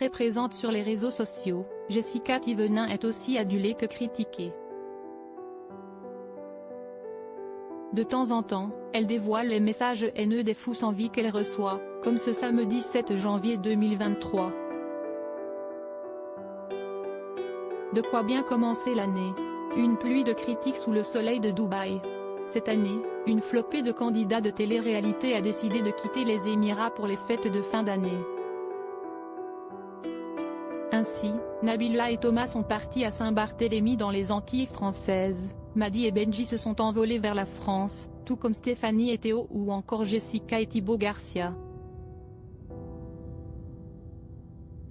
très présente sur les réseaux sociaux, Jessica Thivenin est aussi adulée que critiquée. De temps en temps, elle dévoile les messages haineux des fous sans vie qu'elle reçoit, comme ce samedi 7 janvier 2023. De quoi bien commencer l'année. Une pluie de critiques sous le soleil de Dubaï. Cette année, une flopée de candidats de télé-réalité a décidé de quitter les Émirats pour les fêtes de fin d'année. Ainsi, Nabila et Thomas sont partis à Saint-Barthélemy dans les Antilles françaises, Madi et Benji se sont envolés vers la France, tout comme Stéphanie et Théo ou encore Jessica et Thibaut Garcia.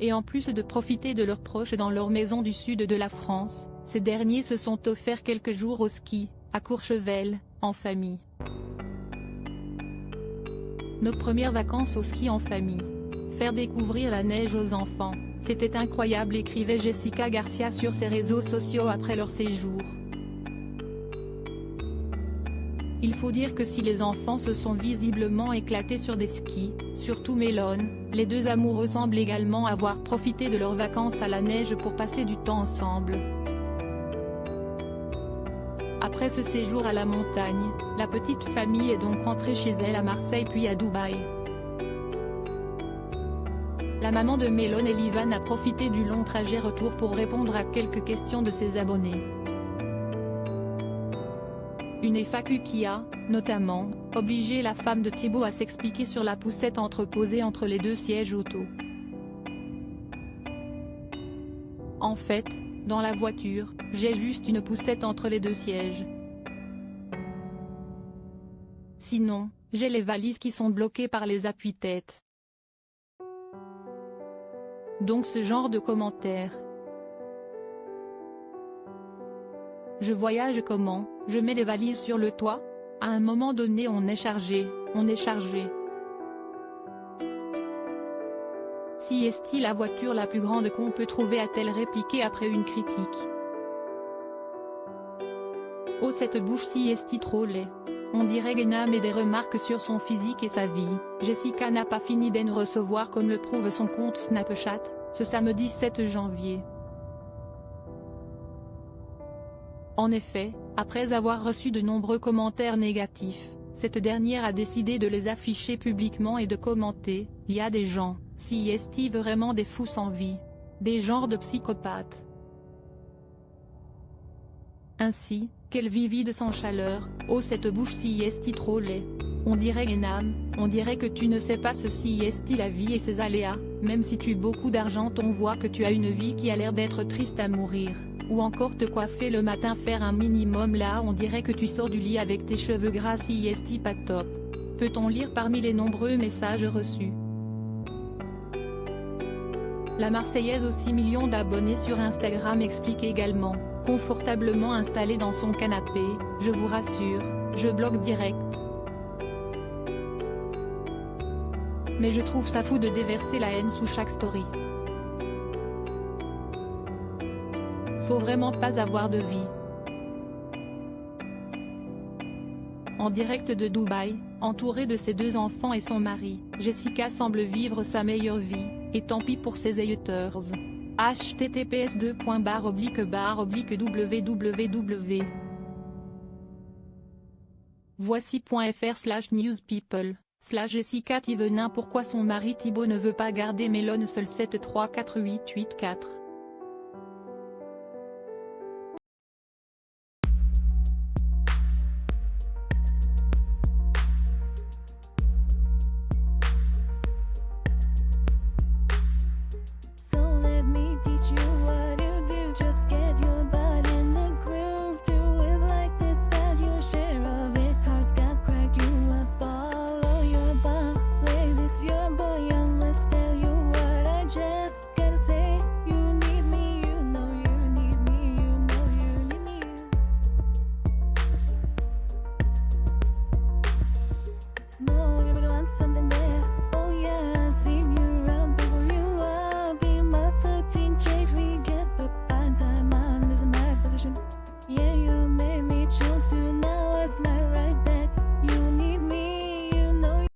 Et en plus de profiter de leurs proches dans leur maison du sud de la France, ces derniers se sont offerts quelques jours au ski, à Courchevel, en famille. Nos premières vacances au ski en famille. Faire découvrir la neige aux enfants, c'était incroyable, écrivait Jessica Garcia sur ses réseaux sociaux après leur séjour. Il faut dire que si les enfants se sont visiblement éclatés sur des skis, surtout Mélone, les deux amoureux semblent également avoir profité de leurs vacances à la neige pour passer du temps ensemble. Après ce séjour à la montagne, la petite famille est donc rentrée chez elle à Marseille puis à Dubaï. La maman de Mélone Elivan a profité du long trajet retour pour répondre à quelques questions de ses abonnés. Une FAQ qui a, notamment, obligé la femme de Thibaut à s'expliquer sur la poussette entreposée entre les deux sièges auto. En fait, dans la voiture, j'ai juste une poussette entre les deux sièges. Sinon, j'ai les valises qui sont bloquées par les appuis-têtes. Donc ce genre de commentaires. Je voyage comment, je mets les valises sur le toit? À un moment donné on est chargé, on est chargé. Si est-il la voiture la plus grande qu'on peut trouver, a-t-elle répliqué après une critique. Oh cette bouche si est-il trop laid. On dirait Guéna met des remarques sur son physique et sa vie. Jessica n'a pas fini d'en recevoir comme le prouve son compte Snapchat, ce samedi 7 janvier. En effet, après avoir reçu de nombreux commentaires négatifs, cette dernière a décidé de les afficher publiquement et de commenter « Il y a des gens, si est-il vraiment des fous sans vie. Des genres de psychopathes. Ainsi, quelle vie vide sans chaleur, oh cette bouche si est-il trop laid. On dirait Guénam, on dirait que tu ne sais pas ceci est-il la vie et ses aléas, même si tu as beaucoup d'argent on voit que tu as une vie qui a l'air d'être triste à mourir. Ou encore te coiffer le matin faire un minimum là on dirait que tu sors du lit avec tes cheveux gras si est pas top. Peut-on lire parmi les nombreux messages reçus. La Marseillaise aux 6 millions d'abonnés sur Instagram explique également, confortablement installée dans son canapé, je vous rassure, je bloque direct. Mais je trouve ça fou de déverser la haine sous chaque story. Faut vraiment pas avoir de vie. En direct de Dubaï, entourée de ses deux enfants et son mari, Jessica semble vivre sa meilleure vie, et tant pis pour ses haters. https://www. Voici.fr/newspeople/Jessica Thivenin. Pourquoi son mari Thibaut ne veut pas garder Mélone seul? 7348884